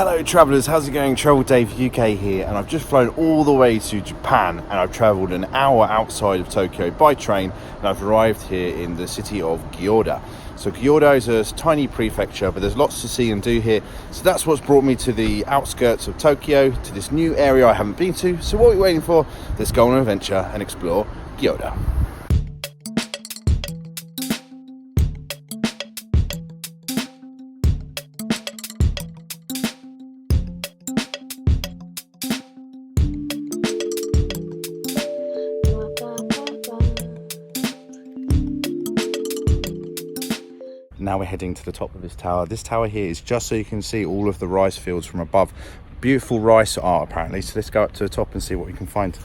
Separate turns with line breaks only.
Hello travellers, how's it going? Travel Dave UK here, and I've just flown all the way to Japan, and I've travelled an hour outside of Tokyo by train, and I've arrived here in the city of Gyoda. So Gyoda is a tiny prefecture, but there's lots to see and do here, so that's what's brought me to the outskirts of Tokyo, to this new area I haven't been to. So what are we waiting for? Let's go on an adventure and explore Gyoda. Now we're heading to the top of this tower. This tower here is just so you can see all of the rice fields from above. Beautiful rice art apparently, so let's go up to the top and see what we can find.